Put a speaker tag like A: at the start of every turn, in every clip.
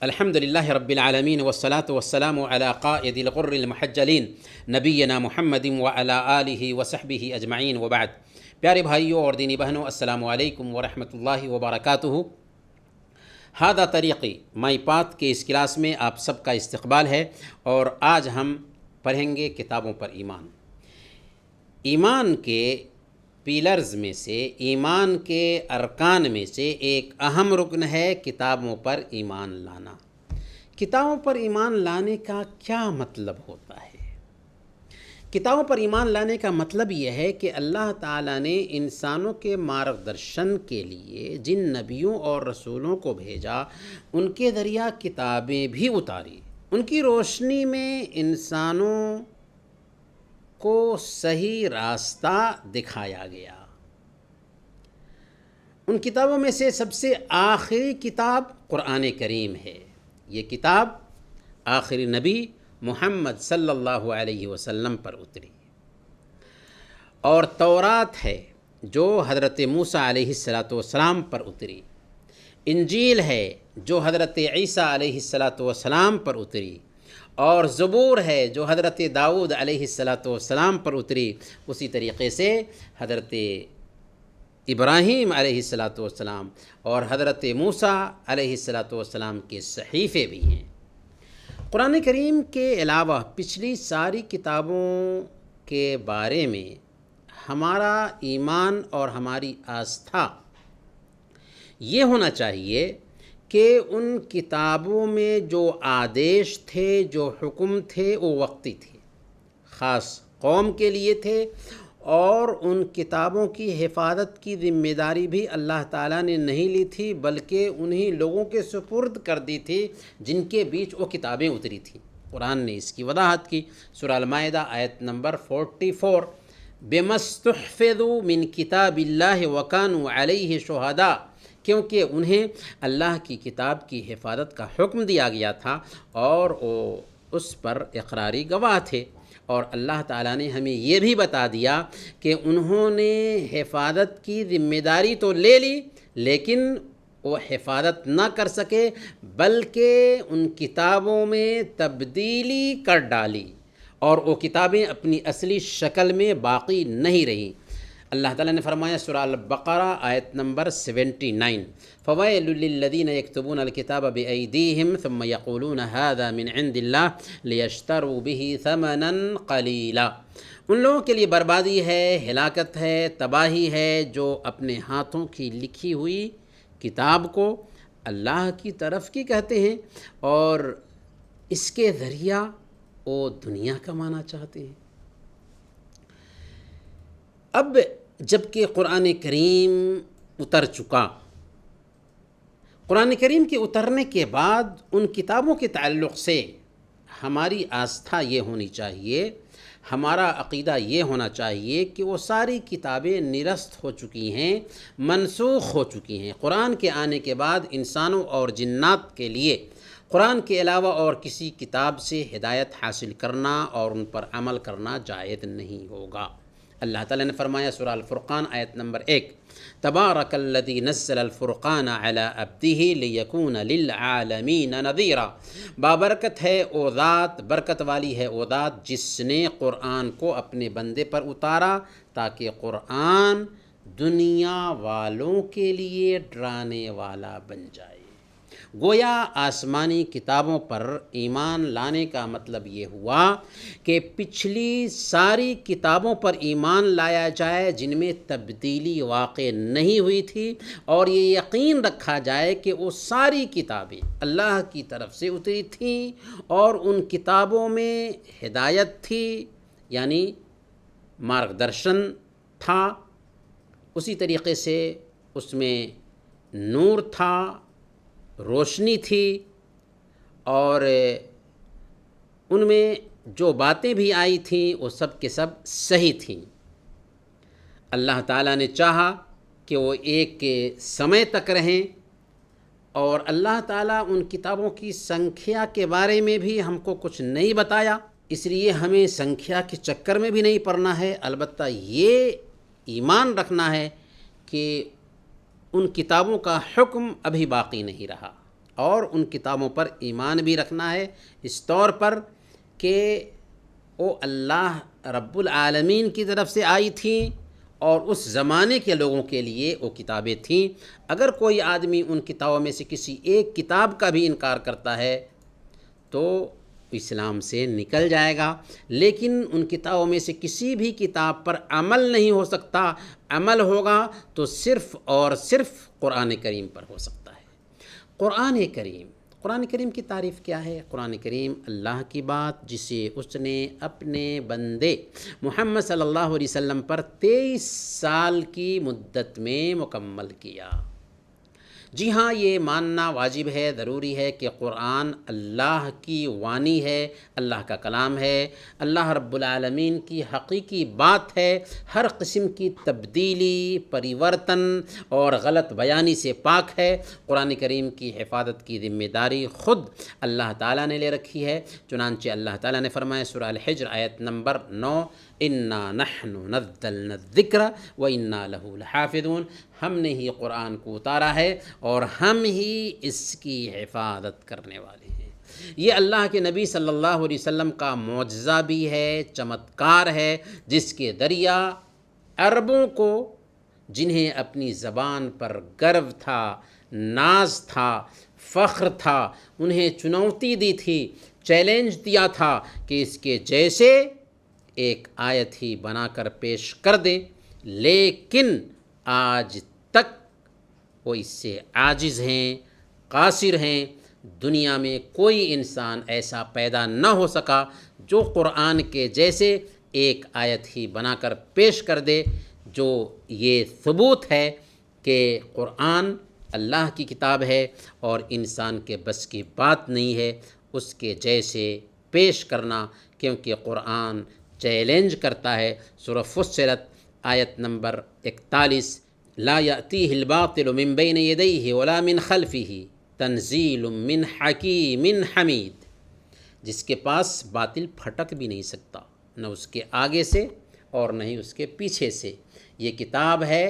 A: الحمد لله رب العالمين والصلاة والسلام على قائد الغر المحجلين نبينا محمد وعلى آله وصحبه اجمعین وبعد۔ پیارے بھائیوں اور دینی بہنوں، السلام علیکم ورحمۃ اللہ وبرکاتہ۔ ہادہ طریقی مائی پاتھ کے اس کلاس میں آپ سب کا استقبال ہے، اور آج ہم پڑھیں گے کتابوں پر ایمان۔ ایمان کے پیلرز میں سے، ایمان کے ارکان میں سے ایک اہم رکن ہے کتابوں پر ایمان لانا۔ کتابوں پر ایمان لانے کا کیا مطلب ہوتا ہے؟ کتابوں پر ایمان لانے کا مطلب یہ ہے کہ اللہ تعالیٰ نے انسانوں کے مارگدرشن کے لیے جن نبیوں اور رسولوں کو بھیجا، ان کے ذریعہ کتابیں بھی اتاری۔ ان کی روشنی میں انسانوں کو صحیح راستہ دکھایا گیا۔ ان کتابوں میں سے سب سے آخری کتاب قرآن کریم ہے۔ یہ کتاب آخری نبی محمد صلی اللہ علیہ وسلم پر اتری، اور تورات ہے جو حضرت موسیٰ علیہ السلام پر اتری، انجیل ہے جو حضرت عیسیٰ علیہ السلام پر اتری، اور زبور ہے جو حضرت داؤد علیہ السلام پر اتری۔ اسی طریقے سے حضرت ابراہیم علیہ السلام اور حضرت موسیٰ علیہ السلام کے صحیفے بھی ہیں۔ قرآن کریم کے علاوہ پچھلی ساری کتابوں کے بارے میں ہمارا ایمان اور ہماری آستھا یہ ہونا چاہیے کہ ان کتابوں میں جو آدیش تھے، جو حکم تھے، وہ وقتی تھے، خاص قوم کے لیے تھے، اور ان کتابوں کی حفاظت کی ذمہ داری بھی اللہ تعالیٰ نے نہیں لی تھی، بلکہ انہی لوگوں کے سپرد کر دی تھی جن کے بیچ وہ کتابیں اتری تھیں۔ قرآن نے اس کی وضاحت کی، سورہ المائدہ آیت نمبر 44، بِمَا اسْتُحْفِظُوا مِنْ کِتَابِ اللَّهِ وَكَانُوا عَلَيْهِ شُهَدَاءَ، کیونکہ انہیں اللہ کی کتاب کی حفاظت کا حکم دیا گیا تھا اور وہ اس پر اقراری گواہ تھے۔ اور اللہ تعالیٰ نے ہمیں یہ بھی بتا دیا کہ انہوں نے حفاظت کی ذمہ داری تو لے لی، لیکن وہ حفاظت نہ کر سکے، بلکہ ان کتابوں میں تبدیلی کر ڈالی، اور وہ کتابیں اپنی اصلی شکل میں باقی نہیں رہیں۔ اللہ تعالیٰ نے فرمایا سورہ البقرہ آیت نمبر 79، فَوَيْلٌ لِّلَّذِينَ يَكْتُبُونَ الْكِتَابَ بِأَيْدِيهِمْ ثُمَّ يَقُولُونَ هَذَا مِنْ عِنْدِ اللَّهِ لِيَشْتَرُوا بِهِ ثَمَنًا قَلِيلًا۔ ان لوگوں کے لیے بربادی ہے، ہلاکت ہے، تباہی ہے جو اپنے ہاتھوں کی لکھی ہوئی کتاب کو اللہ کی طرف کی کہتے ہیں، اور اس کے ذریعہ وہ دنیا کمانا چاہتے ہیں۔ اب جب کہ قرآن کریم اتر چکا، قرآن کریم کے اترنے کے بعد ان کتابوں کے تعلق سے ہماری آستھا یہ ہونی چاہیے، ہمارا عقیدہ یہ ہونا چاہیے کہ وہ ساری کتابیں نرست ہو چکی ہیں، منسوخ ہو چکی ہیں۔ قرآن کے آنے کے بعد انسانوں اور جنات کے لیے قرآن کے علاوہ اور کسی کتاب سے ہدایت حاصل کرنا اور ان پر عمل کرنا جائز نہیں ہوگا۔ اللہ تعالیٰ نے فرمایا سورہ الفرقان آیت نمبر 1، تبارک الذی نزل الفرقان علی عبدہ لیکون للعالمین نذیرا۔ بابرکت ہے وہ ذات، برکت والی ہے وہ ذات جس نے قرآن کو اپنے بندے پر اتارا تاکہ قرآن دنیا والوں کے لیے ڈرانے والا بن جائے۔ گویا آسمانی کتابوں پر ایمان لانے کا مطلب یہ ہوا کہ پچھلی ساری کتابوں پر ایمان لایا جائے جن میں تبدیلی واقع نہیں ہوئی تھی، اور یہ یقین رکھا جائے کہ وہ ساری کتابیں اللہ کی طرف سے اتری تھیں، اور ان کتابوں میں ہدایت تھی، یعنی مارگدرشن تھا، اسی طریقے سے اس میں نور تھا، روشنی تھی، اور ان میں جو باتیں بھی آئی تھیں وہ سب کے سب صحیح تھیں۔ اللہ تعالیٰ نے چاہا کہ وہ ایک سمے تک رہیں، اور اللہ تعالیٰ ان کتابوں کی سنکھیا کے بارے میں بھی ہم کو کچھ نہیں بتایا، اس لیے ہمیں سنکھیا کے چکر میں بھی نہیں پڑنا ہے۔ البتہ یہ ایمان رکھنا ہے کہ ان کتابوں کا حکم ابھی باقی نہیں رہا، اور ان کتابوں پر ایمان بھی رکھنا ہے اس طور پر کہ وہ اللہ رب العالمین کی طرف سے آئی تھیں اور اس زمانے کے لوگوں کے لیے وہ کتابیں تھیں۔ اگر کوئی آدمی ان کتابوں میں سے کسی ایک کتاب کا بھی انکار کرتا ہے تو اسلام سے نکل جائے گا، لیکن ان کتابوں میں سے کسی بھی کتاب پر عمل نہیں ہو سکتا۔ عمل ہوگا تو صرف اور صرف قرآن کریم پر ہو سکتا ہے۔ قرآن کریم کی تعریف کیا ہے؟ قرآن کریم اللہ کی بات جسے اس نے اپنے بندے محمد صلی اللہ علیہ وسلم پر 23 سال کی مدت میں مکمل کیا۔ جی ہاں، یہ ماننا واجب ہے، ضروری ہے کہ قرآن اللہ کی وانی ہے، اللہ کا کلام ہے، اللہ رب العالمین کی حقیقی بات ہے، ہر قسم کی تبدیلی، پریورتن اور غلط بیانی سے پاک ہے۔ قرآن کریم کی حفاظت کی ذمہ داری خود اللہ تعالیٰ نے لے رکھی ہے، چنانچہ اللہ تعالیٰ نے فرمایا سورہ الحجر آیت نمبر 9، اِنَّا نَحْنُ نَزَّلْنَا الذِّكْرَ وَإِنَّا لَهُ لَحَافِظُونَ، ہم نے ہی قرآن کو اتارا ہے اور ہم ہی اس کی حفاظت کرنے والے ہیں۔ یہ اللہ کے نبی صلی اللہ علیہ وسلم کا معجزہ بھی ہے، چمتکار ہے، جس کے ذریعہ عربوں کو، جنہیں اپنی زبان پر گرو تھا، ناز تھا، فخر تھا، انہیں چنوتی دی تھی، چیلنج دیا تھا کہ اس کے جیسے ایک آیت ہی بنا کر پیش کر دیں، لیکن آج تک وہ اس سے عاجز ہیں، قاصر ہیں۔ دنیا میں کوئی انسان ایسا پیدا نہ ہو سکا جو قرآن کے جیسے ایک آیت ہی بنا کر پیش کر دے، جو یہ ثبوت ہے کہ قرآن اللہ کی کتاب ہے اور انسان کے بس کی بات نہیں ہے اس کے جیسے پیش کرنا، کیونکہ قرآن چیلنج کرتا ہے۔ سورہ فصلت آیت نمبر 41، لا یأتیہ الباطل من بین یدیہ ولا من خلفہ تنزیل من حکیم حمید، جس کے پاس باطل پھٹک بھی نہیں سکتا، نہ اس کے آگے سے اور نہ ہی اس کے پیچھے سے۔ یہ کتاب ہے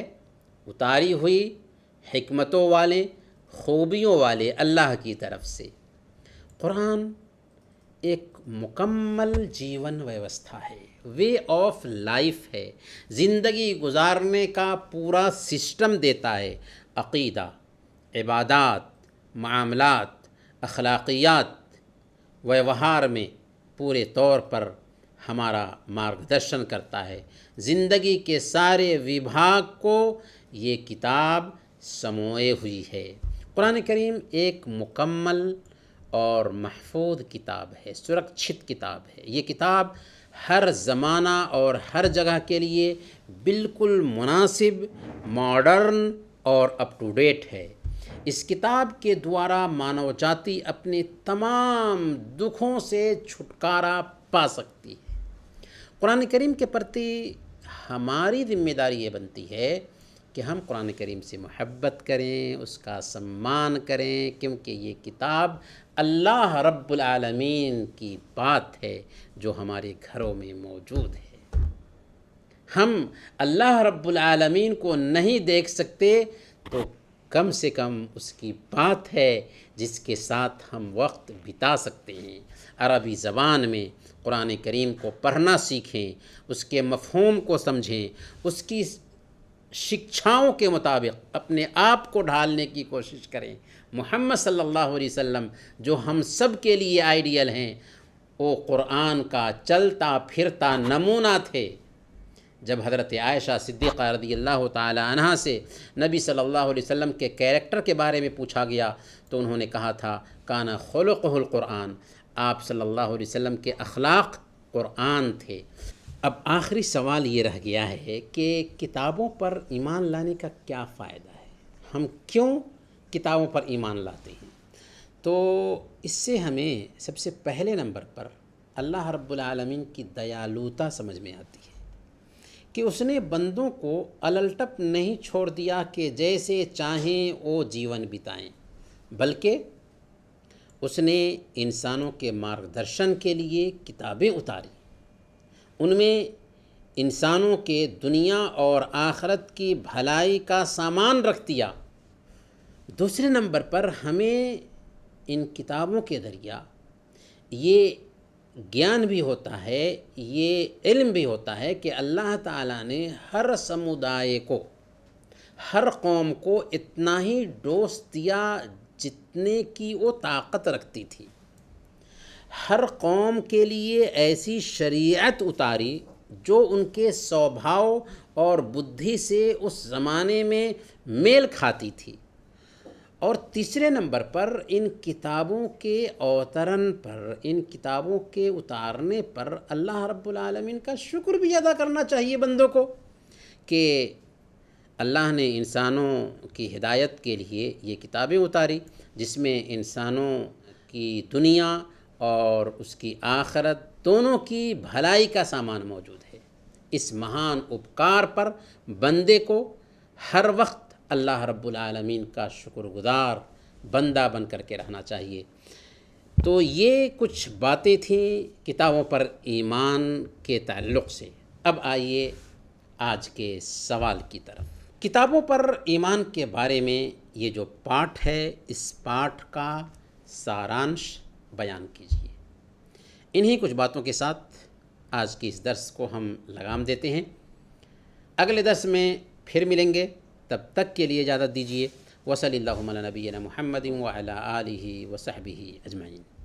A: اتاری ہوئی حکمتوں والے، خوبیوں والے اللہ کی طرف سے۔ قرآن ایک مکمل جیون ویوستھا ہے، وے آف لائف ہے، زندگی گزارنے کا پورا سسٹم دیتا ہے۔ عقیدہ، عبادات، معاملات، اخلاقیات، ویوہار میں پورے طور پر ہمارا مارگدرشن کرتا ہے۔ زندگی کے سارے وبھاگ کو یہ کتاب سموئے ہوئی ہے۔ قرآن کریم ایک مکمل اور محفوظ کتاب ہے، سرکشت کتاب ہے۔ یہ کتاب ہر زمانہ اور ہر جگہ کے لیے بالکل مناسب، ماڈرن اور اپ ٹو ڈیٹ ہے۔ اس کتاب کے دوارا مانو جاتی اپنے تمام دکھوں سے چھٹکارا پا سکتی ہے۔ قرآن کریم کے پرتی ہماری ذمہ داری یہ بنتی ہے کہ ہم قرآن کریم سے محبت کریں، اس کا سمان کریں، کیونکہ یہ کتاب اللہ رب العالمین کی بات ہے جو ہمارے گھروں میں موجود ہے۔ ہم اللہ رب العالمین کو نہیں دیکھ سکتے تو کم سے کم اس کی بات ہے جس کے ساتھ ہم وقت بتا سکتے ہیں۔ عربی زبان میں قرآن کریم کو پڑھنا سیکھیں، اس کے مفہوم کو سمجھیں، اس کی شکچھاؤں کے مطابق اپنے آپ کو ڈھالنے کی کوشش کریں۔ محمد صلی اللہ علیہ وسلم جو ہم سب کے لیے آئیڈیل ہیں، وہ قرآن کا چلتا پھرتا نمونہ تھے۔ جب حضرت عائشہ صدیقہ رضی اللہ تعالی عنہا سے نبی صلی اللہ علیہ وسلم کے کیریکٹر کے بارے میں پوچھا گیا تو انہوں نے کہا تھا کان خلقہ القرآن، آپ صلی اللہ علیہ وسلم کے اخلاق قرآن تھے۔ اب آخری سوال یہ رہ گیا ہے کہ کتابوں پر ایمان لانے کا کیا فائدہ ہے؟ ہم کیوں کتابوں پر ایمان لاتے ہیں؟ تو اس سے ہمیں سب سے پہلے نمبر پر اللہ رب العالمین کی دیالوتا سمجھ میں آتی ہے کہ اس نے بندوں کو الٹپ نہیں چھوڑ دیا کہ جیسے چاہیں وہ جیون بتائیں، بلکہ اس نے انسانوں کے مارگدرشن کے لیے کتابیں اتاری۔ ان میں انسانوں کے دنیا اور آخرت کی بھلائی کا سامان رکھ دیا۔ دوسرے نمبر پر ہمیں ان کتابوں کے ذریعہ یہ گیان بھی ہوتا ہے، یہ علم بھی ہوتا ہے کہ اللہ تعالیٰ نے ہر سمودائے کو، ہر قوم کو اتنا ہی ڈوز دیا جتنے کی وہ طاقت رکھتی تھی۔ ہر قوم کے لیے ایسی شریعت اتاری جو ان کے سوبھاؤ اور بدھی سے اس زمانے میں میل کھاتی تھی۔ اور تیسرے نمبر پر ان کتابوں کے اوترن پر، ان کتابوں کے اتارنے پر اللہ رب العالمین کا شکر بھی ادا کرنا چاہیے بندوں کو کہ اللہ نے انسانوں کی ہدایت کے لیے یہ کتابیں اتاری جس میں انسانوں کی دنیا اور اس کی آخرت دونوں کی بھلائی کا سامان موجود ہے۔ اس مہان اپکار پر بندے کو ہر وقت اللہ رب العالمین کا شکر گزار بندہ بن کر کے رہنا چاہیے۔ تو یہ کچھ باتیں تھیں کتابوں پر ایمان کے تعلق سے۔ اب آئیے آج کے سوال کی طرف۔ کتابوں پر ایمان کے بارے میں یہ جو پاٹھ ہے، اس پاٹھ کا سارانش بیان کیجیے۔ انہی کچھ باتوں کے ساتھ آج کی اس درس کو ہم لگام دیتے ہیں۔ اگلے درس میں پھر ملیں گے، تب تک کے لیے اجازت دیجیے۔ وصلی اللہ علی نبینا محمد وعلی آلہ وصحبہ اجمعین۔